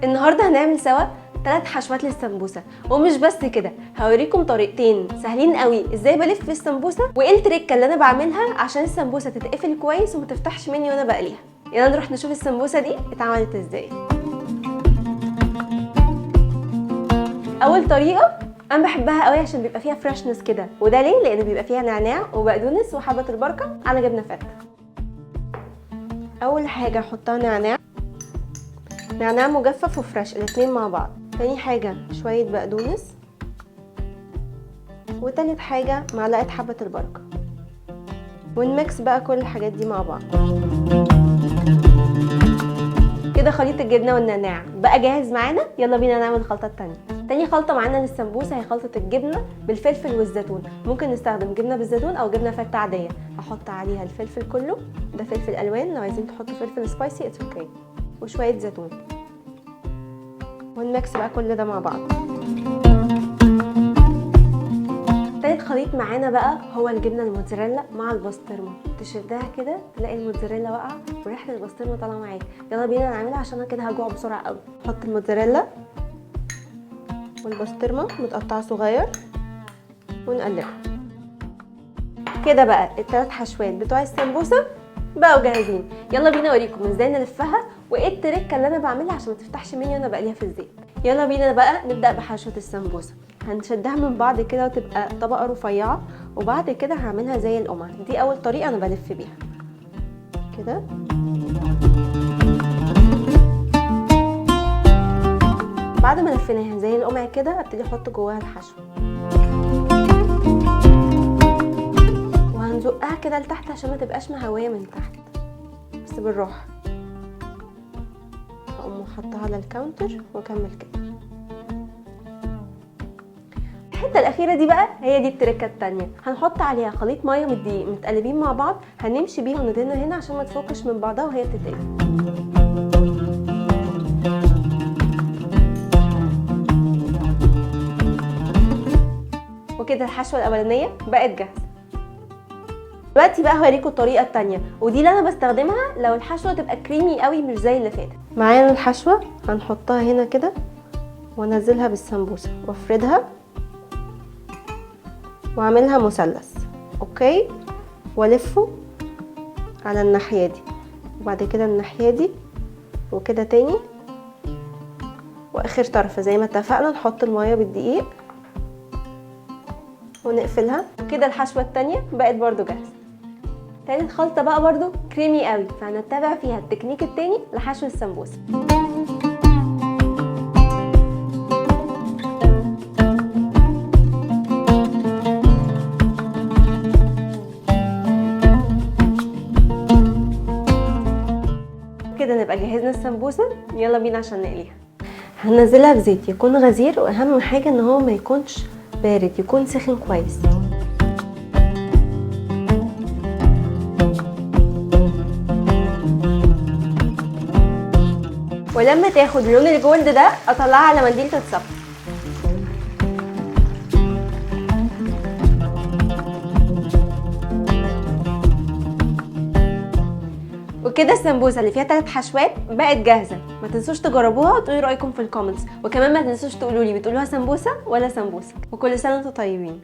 النهارده هنعمل سوا 3 حشوات للسمبوسه، ومش بس كده، هوريكم طريقتين سهلين قوي ازاي بلف في السمبوسه، وايه التريكه اللي انا بعملها عشان السمبوسه تتقفل كويس وما تفتحش مني وانا بقليها. يلا نروح نشوف السمبوسه دي اتعملت ازاي. اول طريقه انا بحبها قوي عشان بيبقى فيها فريشنس كده، وده ليه؟ لان بيبقى فيها نعناع وبقدونس وحبه البركه على جبنه فته. اول حاجه احطها نعناع مجفف وفريش الاتنين مع بعض. تاني حاجه شويه بقدونس، وتالت حاجه معلقه حبه البركه، ونميكس بقى كل الحاجات دي مع بعض. كده خليط الجبنه والنعناع بقى جاهز معانا. يلا بينا نعمل الخلطه التانية. تاني خلطه معانا للسمبوسه هي خلطه الجبنه بالفلفل والزيتون. ممكن نستخدم جبنه بالزيتون او جبنه فته عاديه. احط عليها الفلفل كله، ده فلفل الوان، لو عايزين تحطوا فلفل سبايسي اتس اوكي، وشويه زيتون، ونميكس بقى كل ده مع بعض. تالت خليط معانا بقى هو الجبنه الموتزاريلا مع البسطرمه. تشدها كده تلاقي الموتزاريلا واقعه وريحه البسطرمه طالعه معاك. يلا بينا نعملها عشان انا كده هجوع بسرعه قوي. نحط الموتزاريلا والبسطرمه متقطعه صغير ونقلبها كده. بقى ال3 حشوات بتوع السمبوسه بقوا جاهزين. يلا بينا اوريكم ازاي نلفها وايه التركه اللي انا بعملها عشان ما تفتحش مني وانا بقليها في الزيت. يلا بينا بقى نبدا بحشوه السمبوسه. هنشدها من بعض كده وتبقى طبقه رفيعه، وبعد كده هعملها زي القمع. دي اول طريقه انا بلف بيها كده. بعد ما لفيناها زي القمع كده ابتدي احط جواها الحشو، وهنزقها كده لتحت عشان ما تبقاش مهويه من تحت، بس بالراحه. هقوم حطها على الكاونتر واكمل كده. الحته الاخيره دي بقى هي دي التركه التانية. هنحط عليها خليط ميه والدقيق متقلبين مع بعض، هنمشي بيهم ندهنها هنا عشان ما تفكش من بعضها وهي بتتقلب. وكده الحشوه الاولانيه بقت جاهزه. دلوقتي بقى هوريكم الطريقه التانية، ودي اللي انا بستخدمها لو الحشوه تبقى كريمي قوي مش زي اللي فاتت. معانا الحشوه هنحطها هنا كده وانزلها بالسمبوسه وافردها واعملها مثلث، اوكي، والفه على الناحيه دي وبعد كده الناحيه دي وكده تاني، واخر طرف زي ما اتفقنا نحط الميه بالدقيق ونقفلها. كده الحشوه التانية بقت برضو جاهزه. تالت خلطه بقى برضو كريمي قوي، فهنتبع فيها التكنيك التاني لحشو السمبوسه. كده نبقى جهزنا السمبوسه. يلا بينا عشان نقليها. هننزلها في زيت يكون غزير، واهم حاجه ان هو ما يكونش بارد، يكون سخن كويس. ولما تاخد لون الجولد ده اطلعها على منديل تتصفى. وكده السمبوسه اللي فيها 3 حشوات بقت جاهزه. ما تنسوش تجربوها وتقولوا رايكم في الكومنتس، وكمان ما تنسوش تقولوا لي بتقولوها سمبوسه ولا سمبوسك. وكل سنه وانتم طيبين.